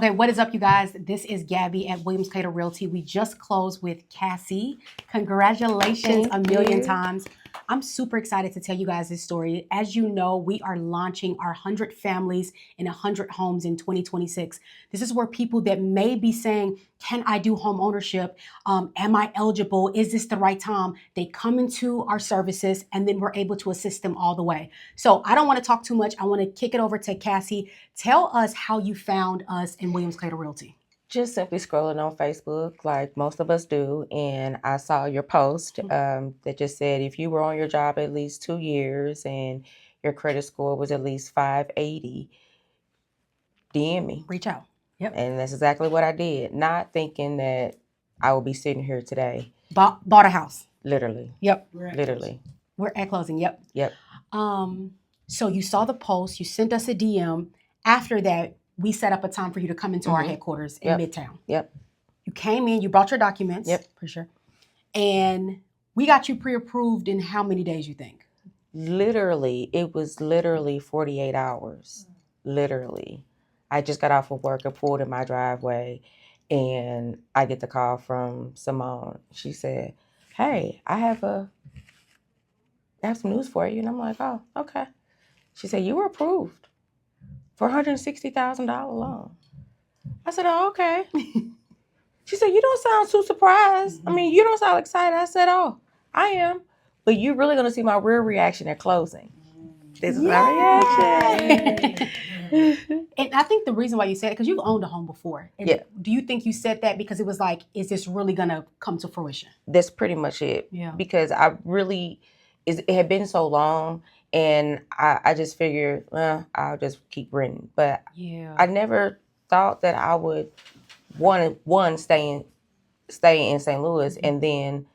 Okay, what is up, you guys? This is Gabby at Williams Cater Realty. We just closed with Cassie. Congratulations a million times. I'm super excited to tell you guys this story. As you know, we are launching our 100 families in 100 homes in 2026. This is where people that may be saying, can I do home ownership? Am I eligible? Is this the right time? They come into our services and then we're able to assist them all the way. So I don't want to talk too much. I want to kick it over to Cassie. Tell us how you found us in Williams Cater Realty. Just simply scrolling on Facebook like most of us do, and I saw your post that just said if you were on your job at least 2 years and your credit score was at least 580, DM me. Reach out. Yep. And that's exactly what I did, not thinking that I would be sitting here today. Bought a house. Literally. Yep. Literally. We're at closing. Yep. Yep. So you saw the post, you sent us a DM. After that, we set up a time for you to come into our headquarters in Midtown. Yep. You came in, you brought your documents. Yep. For sure. And we got you pre-approved in how many days you think? Literally, it was literally 48 hours. Literally. I just got off of work and pulled in my driveway, and I get the call from Simone. She said, hey, I have some news for you. And I'm like, oh, okay. She said, you were approved for $160,000 loan. I said, oh, okay. She said, you don't sound too surprised. I mean, you don't sound excited. I said, oh, I am. But you're really going to see my real reaction at closing. This is my reaction. And I think the reason why you said it, because you've owned a home before. And yeah. Do you think you said that because it was like, is this really going to come to fruition? That's pretty much it. Yeah. Because it had been so long, and I just figured, well, I'll just keep renting. But yeah, I never thought that I would stay in St. Louis and then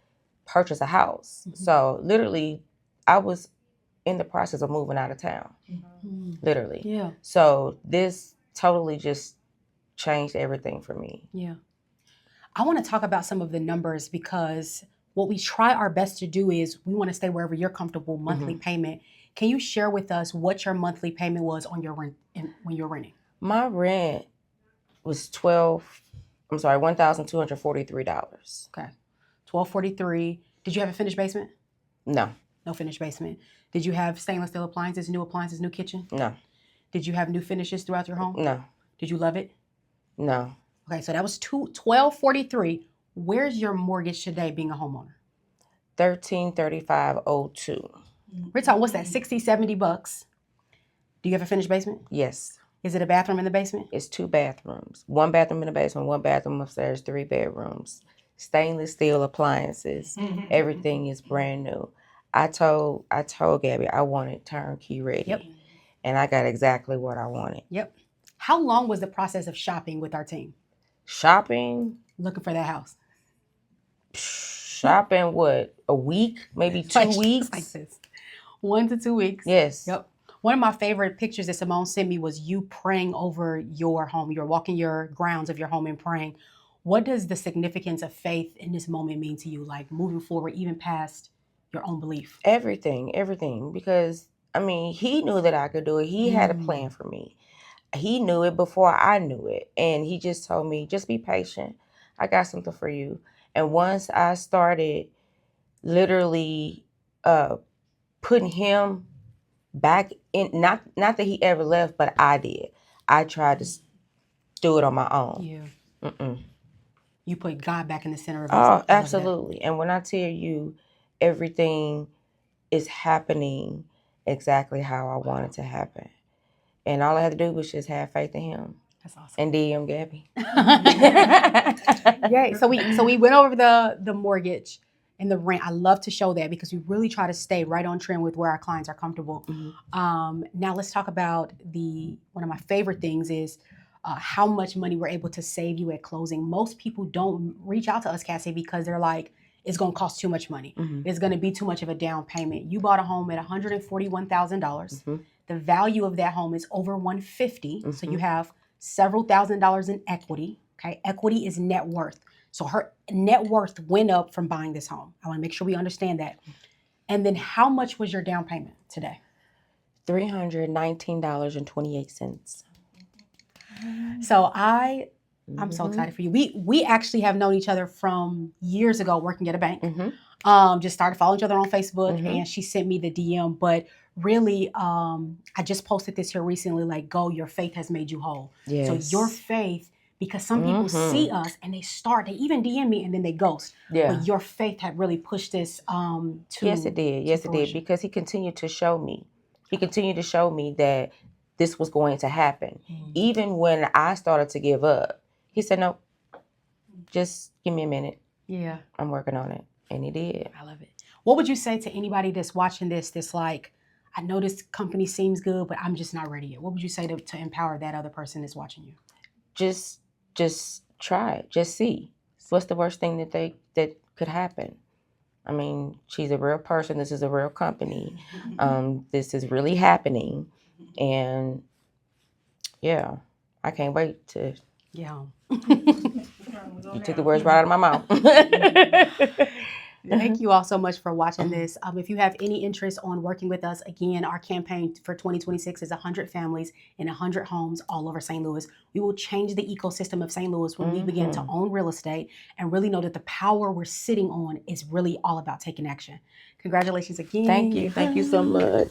purchase a house. So literally, I was in the process of moving out of town. Literally. Yeah. So this totally just changed everything for me. Yeah. I want to talk about some of the numbers, because what we try our best to do is we want to stay wherever you're comfortable monthly payment. Can you share with us what your monthly payment was on your rent when you're renting? My rent was $1,243. Okay. $1,243. Did you have a finished basement? No. No finished basement. Did you have stainless steel appliances, new kitchen? No. Did you have new finishes throughout your home? No. Did you love it? No. Okay, so that was $1,243. Where's your mortgage today being a homeowner? $1,335.02. We're talking, what's that, 60, 70 bucks? Do you have a finished basement? Yes. Is it a bathroom in the basement? It's 2 bathrooms. 1 bathroom in the basement, 1 bathroom upstairs, 3 bedrooms. Stainless steel appliances. Everything is brand new. I told Gabby I wanted turnkey ready. Yep. And I got exactly what I wanted. Yep. How long was the process of shopping with our team? Shopping? Looking for that house. Shopping, what, a week? Maybe 2 weeks? Like this. 1 to 2 weeks. Yes. Yep. One of my favorite pictures that Simone sent me was you praying over your home. You're walking your grounds of your home and praying. What does the significance of faith in this moment mean to you? Like moving forward, even past your own belief? Everything. Because, I mean, he knew that I could do it. He had a plan for me. He knew it before I knew it. And he just told me, just be patient. I got something for you. And once I started literally putting him back in, not that he ever left, but I did. I tried to do it on my own. Yeah. You put God back in the center of it. Oh, absolutely. And when I tell you, everything is happening exactly how I want it to happen. And all I had to do was just have faith in him. That's awesome. And DM Gabby. Yeah. So we went over the mortgage and the rent. I love to show that because we really try to stay right on trend with where our clients are comfortable. Now let's talk about one of my favorite things is how much money we're able to save you at closing. Most people don't reach out to us, Cassie, because they're like, it's going to cost too much money. It's going to be too much of a down payment. You bought a home at $141,000. The value of that home is over $150,000. So you have several $1,000s in equity. Okay, equity is net worth. So her net worth went up from buying this home. I want to make sure we understand that. And then how much was your down payment today? $319.28. So I'm so excited for you. We actually have known each other from years ago working at a bank. Just started following each other on Facebook, and she sent me the DM. But really, I just posted this here recently, like, go, your faith has made you whole. Yes. So your faith, because some people see us and they even DM me and then they ghost. Yeah. But your faith had really pushed this to Yes, it did. Yes, it did. Because he continued to show me. He continued to show me that this was going to happen. Even when I started to give up, he said, no, just give me a minute. Yeah. I'm working on it. And he did. I love it. What would you say to anybody that's watching this that's like, I know this company seems good, but I'm just not ready yet? What would you say to empower that other person that's watching you? Just try it. Just see. What's the worst thing that could happen? I mean, she's a real person. This is a real company. This is really happening. And yeah, I can't wait to. Yeah. You took the words right out of my mouth. Thank you all so much for watching this. If you have any interest on working with us, again, our campaign for 2026 is 100 families in 100 homes all over St. Louis. We will change the ecosystem of St. Louis when we begin to own real estate and really know that the power we're sitting on is really all about taking action. Congratulations again. Thank you. Thank you so much.